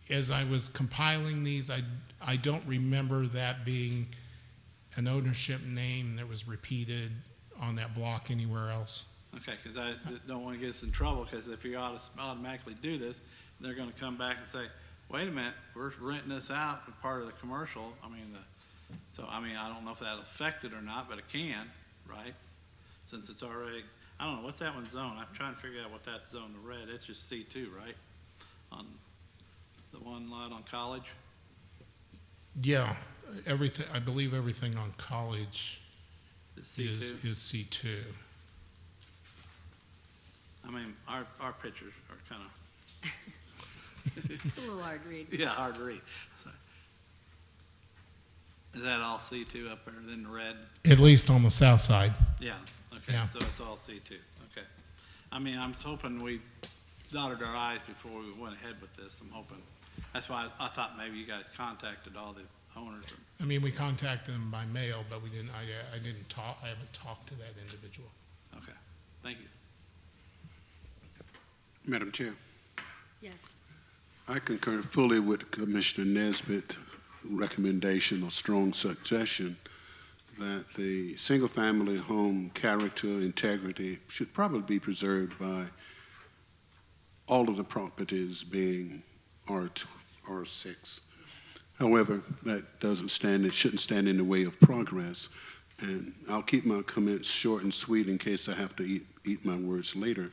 As I was compiling these, I don't remember that being an ownership name that was repeated on that block anywhere else. Okay, because I don't want to get us in trouble, because if you automatically do this, they're going to come back and say, wait a minute, we're renting this out as part of the commercial. I don't know if that'll affect it or not, but it can, right? Since it's already, I don't know, what's that one zone? I'm trying to figure out what that's zoned to red. It's just C2, right? On the one lot on College? Yeah, I believe everything on College Is C2? is C2. I mean, our pictures are kind of, It's a little hard to read. yeah, hard to read. So, is that all C2 up there, then the red? At least on the south side. Yeah, okay, Yeah. so it's all C2, okay. I mean, I'm hoping we dotted our i's before we went ahead with this, I'm hoping. That's why I thought maybe you guys contacted all the owners. I mean, we contacted them by mail, but we didn't, I haven't talked to that individual. Okay, thank you. Madam Chair, Yes. I concur fully with Commissioner Nesbitt's recommendation or strong suggestion that the single-family home character, integrity should probably be preserved by all of the properties being R6. However, that it shouldn't stand in the way of progress. And I'll keep my comments short and sweet in case I have to eat my words later.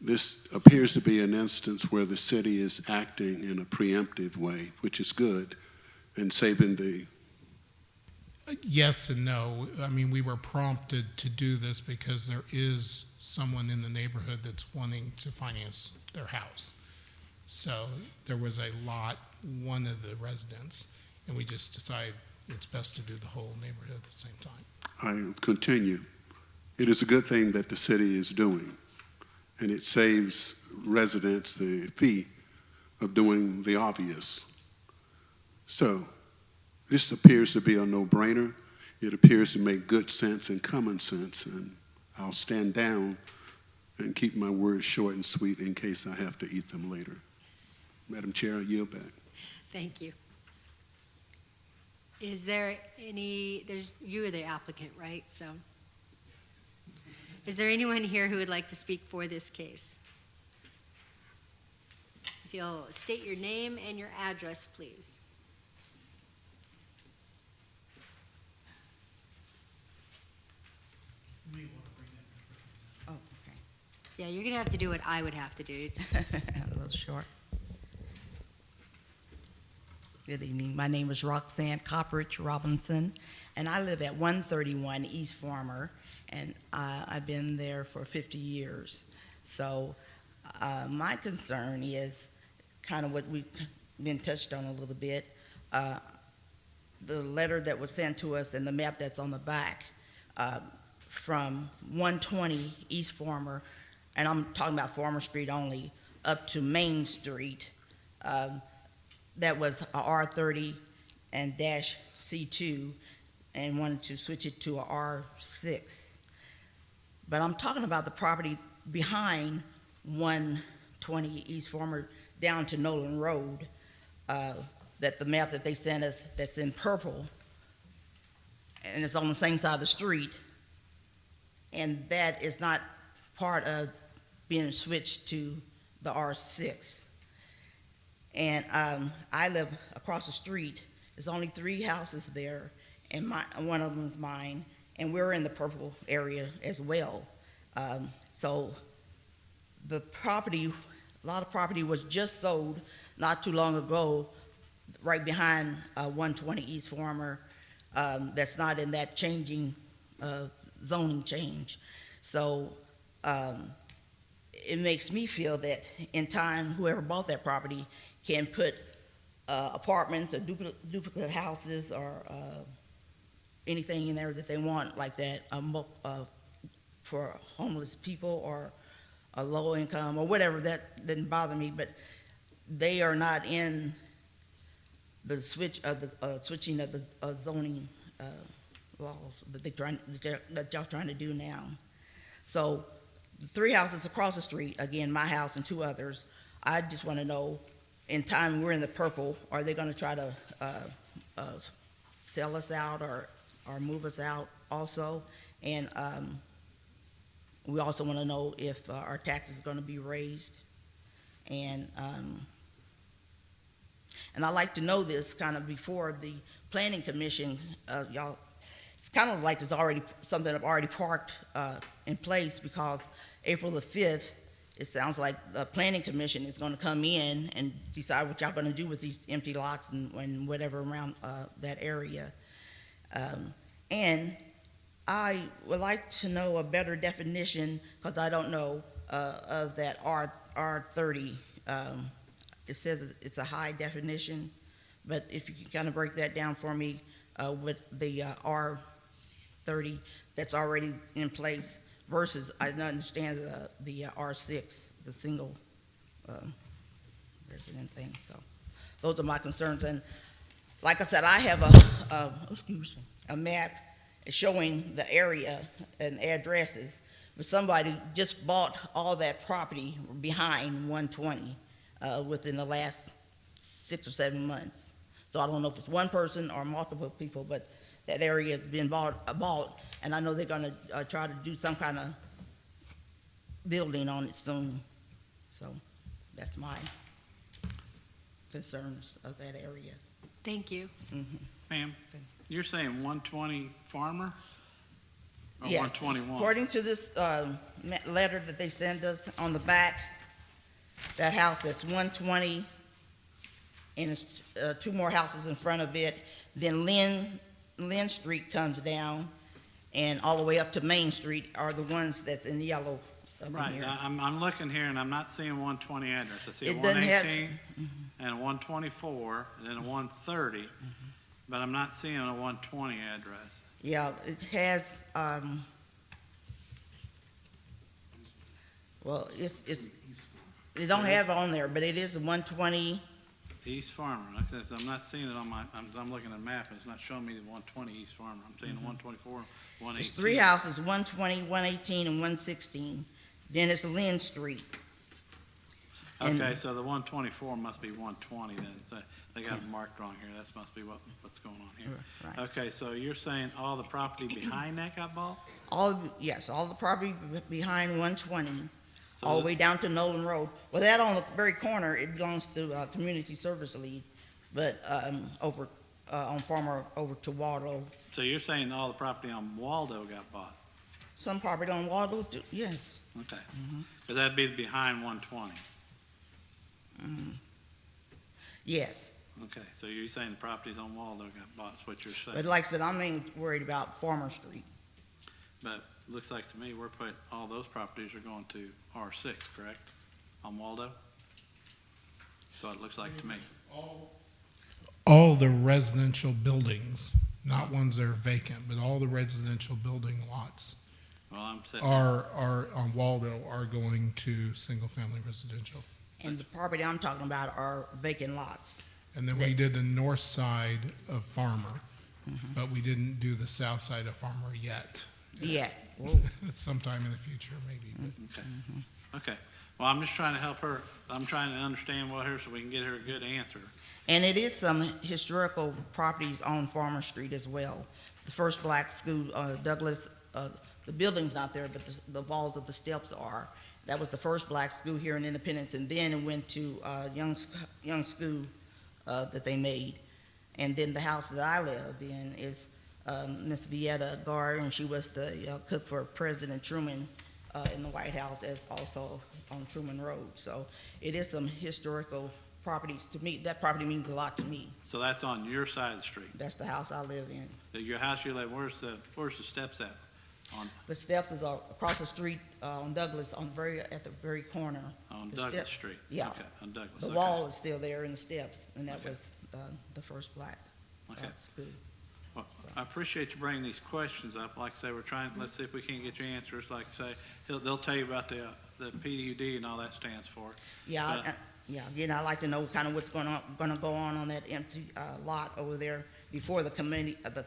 This appears to be an instance where the city is acting in a preemptive way, which is good, and saving the... Yes and no. I mean, we were prompted to do this because there is someone in the neighborhood that's wanting to finance their house. So there was a lot, one of the residents, and we just decided it's best to do the whole neighborhood at the same time. I continue. It is a good thing that the city is doing, and it saves residents the fee of doing the obvious. So this appears to be a no-brainer. It appears to make good sense and common sense, and I'll stand down and keep my words short and sweet in case I have to eat them later. Madam Chair, I yield back. Thank you. Is there any, you are the applicant, right? So, is there anyone here who would like to speak for this case? If you'll state your name and your address, please. Oh, okay. Yeah, you're gonna have to do what I would have to do. A little short. Good evening. My name is Roxanne Robinson, and I live at 131 East Farmer, and I've been there for 50 years. So my concern is kind of what we've been touched on a little bit. The letter that was sent to us and the map that's on the back from 120 East Farmer, and I'm talking about Farmer Street only, up to Main Street. That was a R30 and dash C2 and wanted to switch it to a R6. But I'm talking about the property behind 120 East Farmer down to Nolan Road, that the map that they sent us that's in purple, and it's on the same side of the street, and that is not part of being switched to the R6. And I live across the street. There's only 3 houses there, and one of them is mine, and we're in the purple area as well. So the property, a lot of property was just sold not too long ago, right behind 120 East Farmer, that's not in that changing zoning change. So it makes me feel that in time, whoever bought that property can put apartments or duplicate houses or anything in there that they want like that for homeless people or a low income or whatever. That didn't bother me, but they are not in the switching of the zoning laws that y'all trying to do now. So the 3 houses across the street, again, my house and 2 others, I just want to know, in time we're in the purple, are they going to try to sell us out or move us out also? And we also want to know if our taxes are going to be raised. And I'd like to know this kind of before the Planning Commission, y'all, it's kind of like it's already something I've already parked in place, because April the 5th, it sounds like the Planning Commission is going to come in and decide what y'all going to do with these empty lots and whatever around that area. And I would like to know a better definition, because I don't know, of that R30. It says it's a high definition, but if you can kind of break that down for me with the R30 that's already in place versus, I understand the R6, the single resident thing. So those are my concerns. And like I said, I have a map showing the area and addresses, but somebody just bought all that property behind 120 within the last 6 or 7 months. So I don't know if it's one person or multiple people, but that area has been bought, and I know they're gonna try to do some kind of building on it soon. So that's my concerns of that area. Thank you. Ma'am, you're saying 120 Farmer? Or Yes. 121? According to this letter that they sent us on the back, that house that's 120, and it's two more houses in front of it. Then Lynn Street comes down, and all the way up to Main Street are the ones that's in yellow up in Right, here. I'm looking here and I'm not seeing 120 address. I see a It doesn't have- 118 and a 124 and then a 130, but I'm not seeing a 120 address. Yeah, it has, well, it don't have it on there, but it is a 120. East Farmer, like I said, I'm not seeing it on my, I'm looking at the map, and it's not showing me the 120 East Farmer. I'm seeing the 124, 118. There's three houses, 120, 118, and 116. Then it's Lynn Street. And- Okay, so the 124 must be 120 then. So they got it marked wrong here. That must be what's going on here. Right. Okay, so you're saying all the property behind that got bought? Yes, all the property behind 120, So all the the- way down to Nolan Road. Well, that on the very corner, it belongs to Community Service Lead, but over on Farmer over to Waldo. So you're saying all the property on Waldo got bought? Some property on Waldo, too, yes. Okay. Because that'd be behind 120. Yes. Okay, so you're saying the properties on Waldo got bought, is what you're But saying. like I said, I'm ain't worried about Farmer Street. But looks like to me, all those properties are going to R6, correct? On Waldo? So it looks like to me. All the residential buildings, not ones that are vacant, but all the residential building lots Well, I'm sitting. are on Waldo are going to single-family residential. And the property I'm talking about are vacant lots. And then we did the north side of Farmer, but we didn't do the south side of Farmer yet. Yeah. Whoa. It's sometime in the future, maybe. But Okay. Okay. Well, I'm just trying to help her. I'm trying to understand what her, so we can get her a good answer. And it is some historical properties on Farmer Street as well. The first black school, Douglas, the building's not there, but the walls of the steps are. That was the first black school here in Independence, and then it went to young school that they made. And then the house that I live in is Miss Vieta Gar, and she was the cook for President Truman in the White House, as also on Truman Road. So it is some historical properties. To me, that property means a lot to me. So that's on your side of the street. That's the house I live in. Your house you live, where's the steps at? The steps is across the street on Douglas, at the very corner. On The Douglas step- Street? Yeah. Okay, on Douglas. The okay. wall is still there in the steps, and that Okay. was the first black Okay. school. Well, I appreciate you bringing these questions up. Like I say, we're trying, let's see if we can't get you answers. Like I say, they'll tell you about the PUD and all that stands for. Yeah, But- again, I'd like to know kind of what's gonna go on that empty lot over there before the committee, the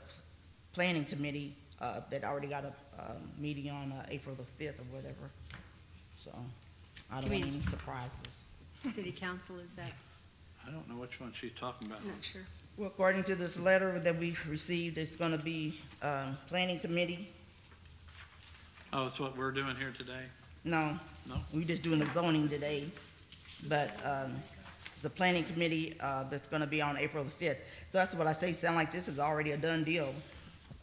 planning committee, that already got a meeting on April the 5th or whatever. So, I don't You want mean- any surprises. City council, is that? I don't know which one she's talking about. I'm not sure. Well, according to this letter that we received, it's gonna be planning committee. Oh, that's what we're doing here today? No. No? We just doing the zoning today, but the planning committee that's going to be on April the 5th. So that's what I say, sound like this is already a done deal.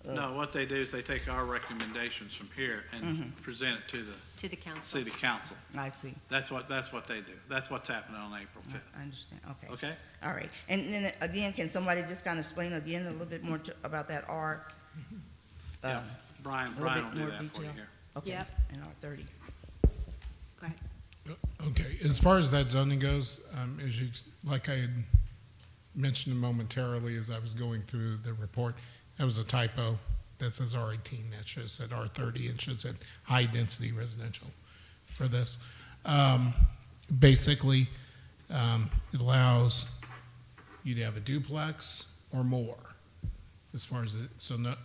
No, what they do is they take our recommendations from here and present it to the To the council. city council. I see. That's what they do. That's what's happening on April 5th. I understand, okay. Okay? All right. And then again, can somebody just kind of explain again a little bit more about that R? Yeah, Brian a little will bit do more that for you detail? here. Okay, Yep. and R30. Go ahead. Okay, as far as that zoning goes, like I had mentioned momentarily as I was going through the report, that was a typo. That says R18, that should have said R30, and should have said high-density residential for this. Basically, it allows you to have a duplex or more. As far as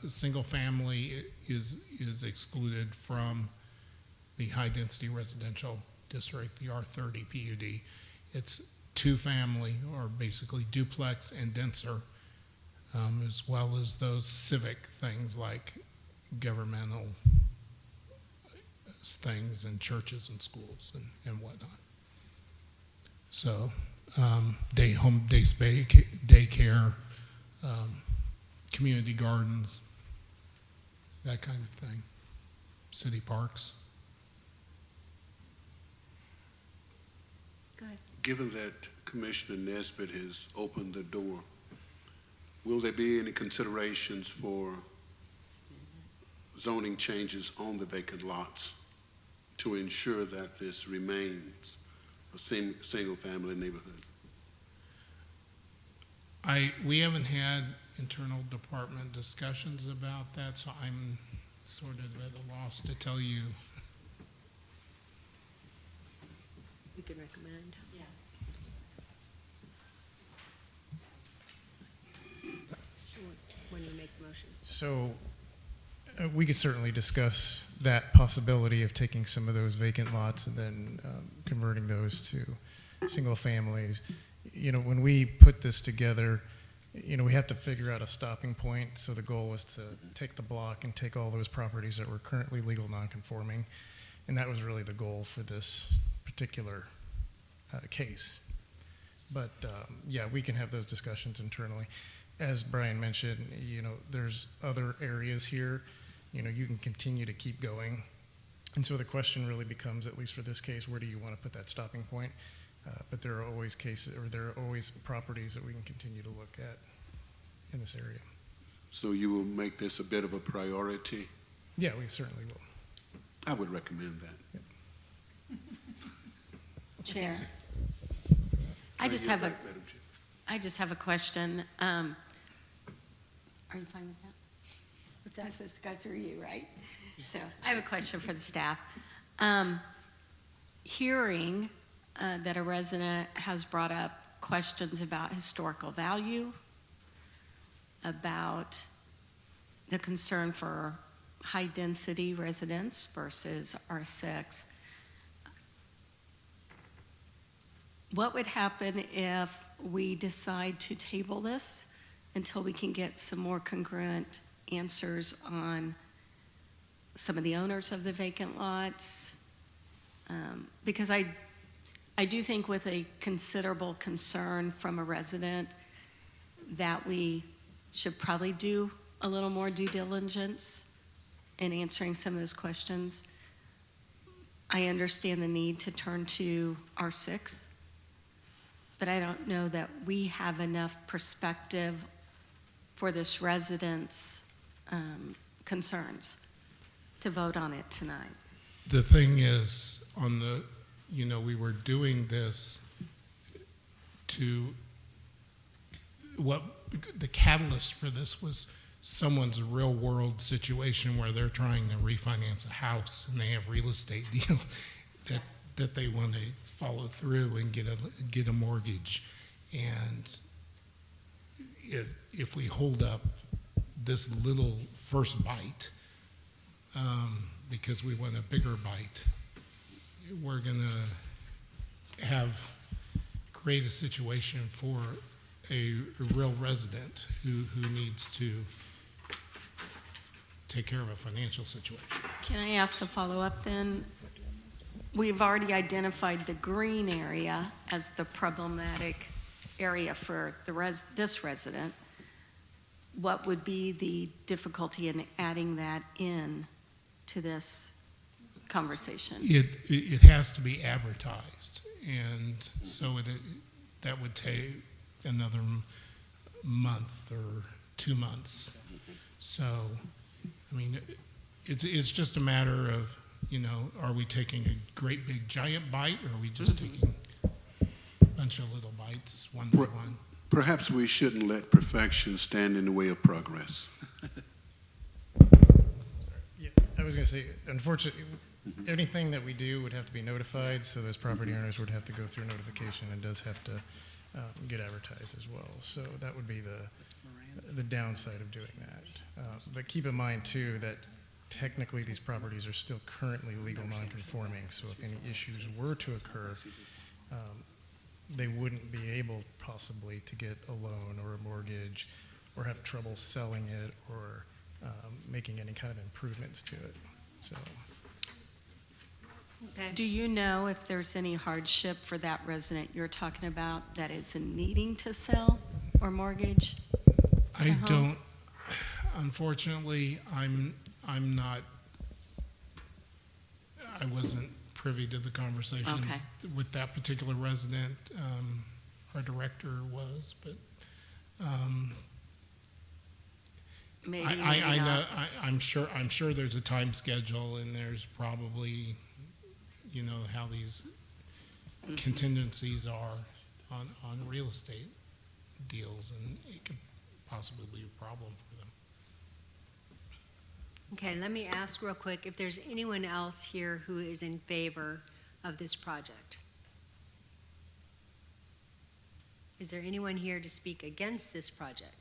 single family is excluded from the high-density residential district, the R30 PUD. It's two-family, or basically duplex and denser, as well as those civic things like governmental things and churches and schools and whatnot. So, daycare, community gardens, that kind of thing, city parks. Go ahead. Given that Commissioner Nesbitt has opened the door, will there be any considerations for zoning changes on the vacant lots to ensure that this remains a single-family neighborhood? We haven't had internal department discussions about that, so I'm sort of at a loss to tell you. You can recommend. Yeah. When you make the motion. So we could certainly discuss that possibility of taking some of those vacant lots and then converting those to single families. You know, when we put this together, you know, we have to figure out a stopping point. So the goal was to take the block and take all those properties that were currently legal nonconforming. And that was really the goal for this particular case. But yeah, we can have those discussions internally. As Brian mentioned, you know, there's other areas here, you know, you can continue to keep going. And so the question really becomes, at least for this case, where do you want to put that stopping point? But there are always cases, or there are always properties that we can continue to look at in this area. So you will make this a bit of a priority? Yeah, we certainly will. I would recommend that. Yep. Chair, I just have a question. Are you fine with that? It's just go through you, right? So I have a question for the staff. Hearing that a resident has brought up questions about historical value, about the concern for high-density residents versus R6. What would happen if we decide to table this until we can get some more congruent answers on some of the owners of the vacant lots? Because I do think with a considerable concern from a resident that we should probably do a little more due diligence in answering some of those questions. I understand the need to turn to R6, but I don't know that we have enough perspective for this resident's concerns to vote on it tonight. The thing is, on the, you know, we were doing this to, what the catalyst for this was someone's real world situation where they're trying to refinance a house and they have real estate deal that they want to follow through and get a mortgage. And if we hold up this little first bite, because we want a bigger bite, we're gonna create a situation for a real resident who needs to take care of a financial situation. Can I ask a follow-up then? We've already identified the green area as the problematic area for this resident. What would be the difficulty in adding that in to this conversation? It has to be advertised, and so that would take another month or 2 months. So, I mean, it's just a matter of, you know, are we taking a great big giant bite, or are we just taking a bunch of little bites one by one? Perhaps we shouldn't let perfection stand in the way of progress. Yeah, I was going to say, unfortunately, anything that we do would have to be notified, so those property owners would have to go through notification and does have to get advertised as well. So that would be the downside of doing that. But keep in mind, too, that technically these properties are still currently legal non-conforming, so if any issues were to occur, they wouldn't be able possibly to get a loan or a mortgage or have trouble selling it or making any kind of improvements to it. So. Okay. Do you know if there's any hardship for that resident you're talking about that is in needing to sell or mortgage? I don't, unfortunately, I'm not, I wasn't privy to the conversations Okay. with that particular resident. Our director was, but Maybe, I maybe know, not. I'm sure there's a time schedule, and there's probably, you know, how these contingencies are on real estate deals, and it could possibly be a problem for them. Okay, let me ask real quick if there's anyone else here who is in favor of this project. Is there anyone here to speak against this project?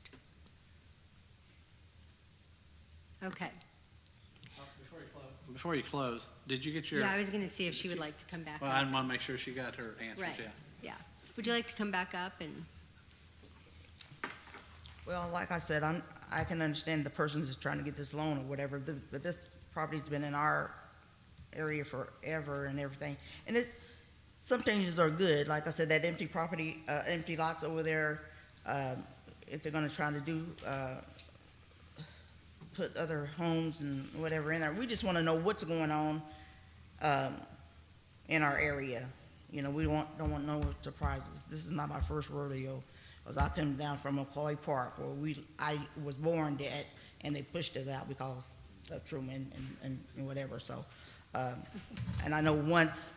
Okay. Before you close, did you get your? Yeah, I was going to see if she would like to come back Well, I up. want to make sure she got her answers, Right, yeah. yeah. Would you like to come back up and, Well, like I said, I can understand the person who's trying to get this loan or whatever, but this property's been in our area forever and everything. And some changes are good. Like I said, that empty property, empty lots over there, if they're gonna try to do, put other homes and whatever in there, we just wanna know what's going on, in our area. You know, we don't want no surprises. This is not my first rodeo. Because I came down from McCoy Park where I was born at, and they pushed us out because of Truman and whatever, so. And I know once,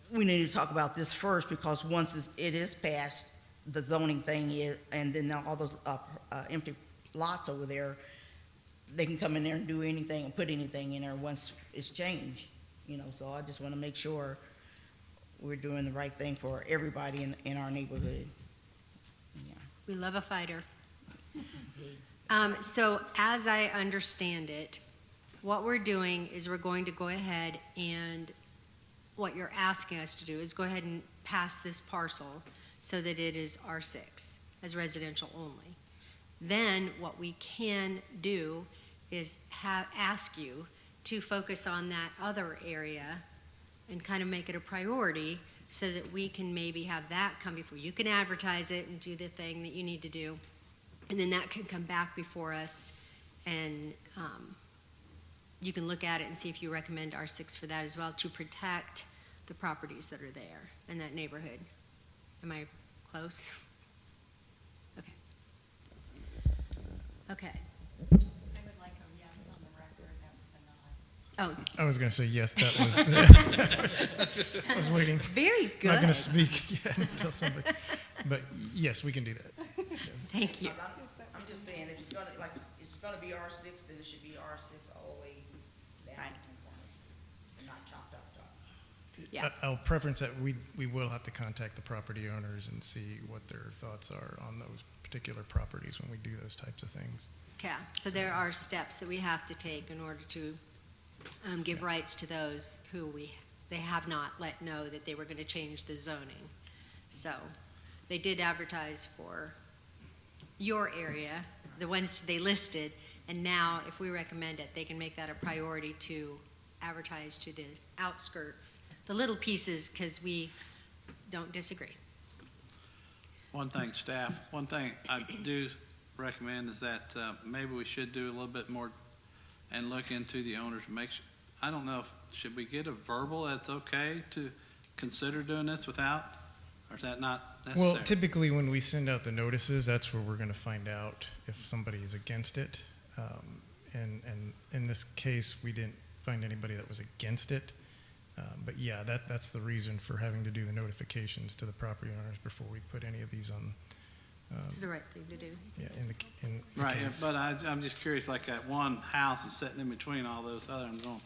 we need to talk about this first, because once it is passed, the zoning thing is, and then all those empty lots over there, they can come in there and do anything and put anything in there once it's changed, you know, so I just want to make sure we're doing the right thing for everybody in our neighborhood. Yeah. we love a fighter. So as I understand it, what we're doing is we're going to go ahead and what you're asking us to do is go ahead and pass this parcel so that it is R6 as residential only. Then what we can do is ask you to focus on that other area and kind of make it a priority so that we can maybe have that come before. You can advertise it and do the thing that you need to do. And then that can come back before us and you can look at it and see if you recommend R6 for that as well to protect the properties that are there in that neighborhood. Am I close? Okay. Okay. I would like a yes on the record, that was a nod. Oh, I was going to say yes, that was, I was waiting. very good. Not going to speak yet until somebody, but yes, we can do that. Thank you. I'm just saying, if it's gonna be R6, then it should be R6 all the way down, not chopped up. Yeah. I'll preference that we will have to contact the property owners and see what their thoughts are on those particular properties when we do those types of things. Okay, so there are steps that we have to take in order to give rights to those who they have not let know that they were going to change the zoning. So they did advertise for your area, the ones they listed, and now if we recommend it, they can make that a priority to advertise to the outskirts, the little pieces, because we don't disagree. One thing I do recommend is that maybe we should do a little bit more and look into the owners, make sure, I don't know, should we get a verbal that's okay to consider doing this without, or is that not necessary? Well, typically when we send out the notices, that's where we're going to find out if somebody is against it. And in this case, we didn't find anybody that was against it. But yeah, that's the reason for having to do the notifications to the property owners before we put any of these on. It's the right thing to do. Yeah, in the Right, yeah, case. but I'm just curious, like that one house is sitting in between all those other ones.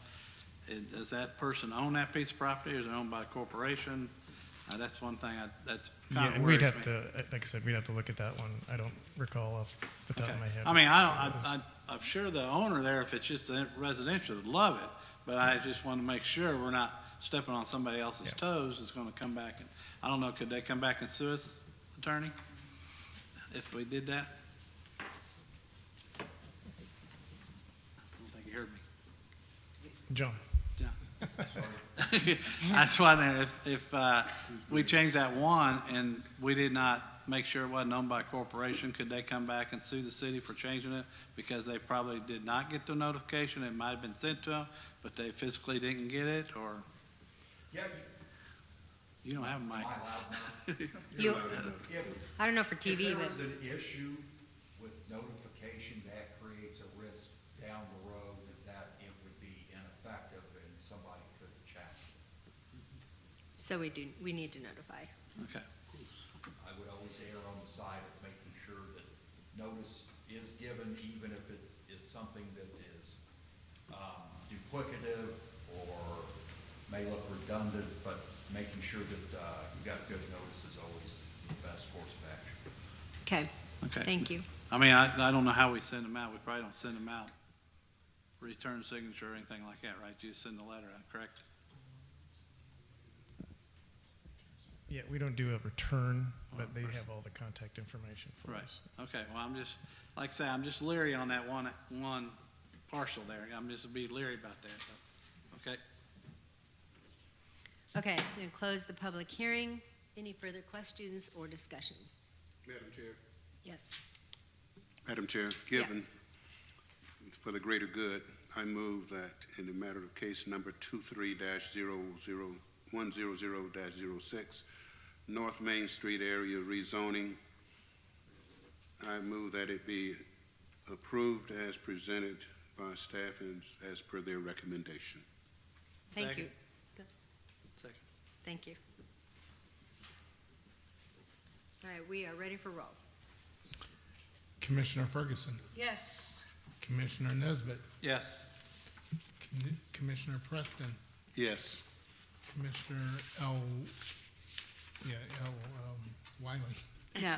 Does that person own that piece of property, or is it owned by a corporation? That's one thing that's Yeah, kind of and worries we'd have me. to, like I said, we'd have to look at that one. I don't recall off the top Okay. of my head. I mean, I'm sure the owner there, if it's just a residential, would love it, but I just want to make sure we're not stepping on somebody else's Yeah. toes. It's going to come back, and I don't know, could they come back and sue us, attorney, if we did that? I don't think you heard me. John. That's why then if we change that one and we did not make sure it wasn't owned by a corporation, could they come back and sue the city for changing it? Because they probably did not get the notification, it might have been sent to them, but they physically didn't get it, or? Yeah, You don't have a am I mic. allowed now? You, If, I don't know for if TV, there but was an issue with notification, that creates a risk down the road that it would be ineffective and somebody could challenge it. so we need to notify. Okay, I would always err on the side of making sure that notice is given, even if it is something that is duplicative or may look redundant, but making sure that you got good notice is always the best course of action. Okay, okay. thank you. I mean, I don't know how we send them out, we probably don't send them out, return signature or anything like that, right? You just send the letter out, correct? Yeah, we don't do a return, but they have all the contact information for Right, us. okay, well, I'm just, like I say, I'm just leery on that one parcel there, I'm just be leery about that, but, okay? Okay, I'm going to close the public hearing. Any further questions or discussion? Madam Chair. Yes. Madam Chair, given Yes. for the greater good, I move that in the matter of case number 23-100-06, North Main Street area rezoning, I move that it be approved as presented by staff and as per their recommendation. Thank Second. you. Second. Thank you. All right, we are ready for roll. Commissioner Ferguson, Yes. Commissioner Nesbitt, Yes, Commissioner Preston, Yes. Commissioner Wiley, No.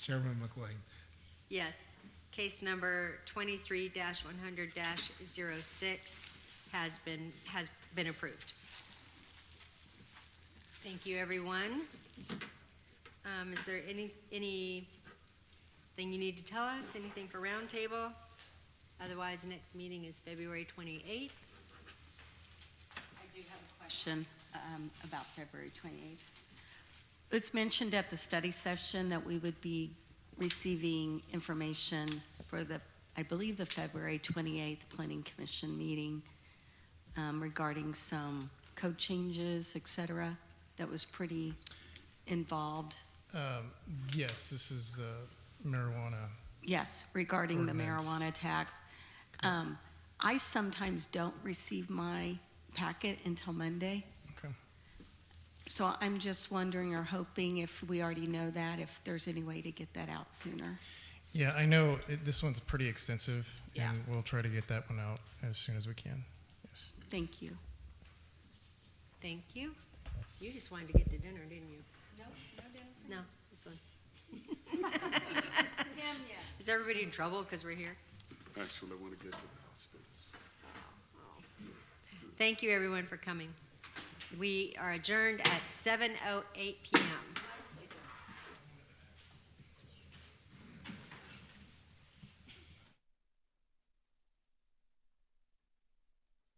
Chairman McLean. Yes, case number 23-100-06 has been approved. Thank you, everyone. Is there anything you need to tell us? Anything for roundtable? Otherwise, next meeting is February 28th. I do have a question about February 28th. It was mentioned at the study session that we would be receiving information for I believe the February 28th Planning Commission meeting regarding some code changes, et cetera, that was pretty involved. Yes, this is marijuana. Yes, regarding the Ordinance. marijuana tax. I sometimes don't receive my packet until Monday. Okay. So I'm just wondering or hoping, if we already know that, if there's any way to get that out sooner. Yeah, I know this one's pretty extensive, Yeah. and we'll try to get that one out as soon as we can. Yes. Thank you. Thank you. You just wanted to get to dinner, didn't you? No dinner. No, this one. Him, yes. Is everybody in trouble because we're here? Actually, I want to get to the hospital. Thank you, everyone, for coming. We are adjourned at 7:08 p.m.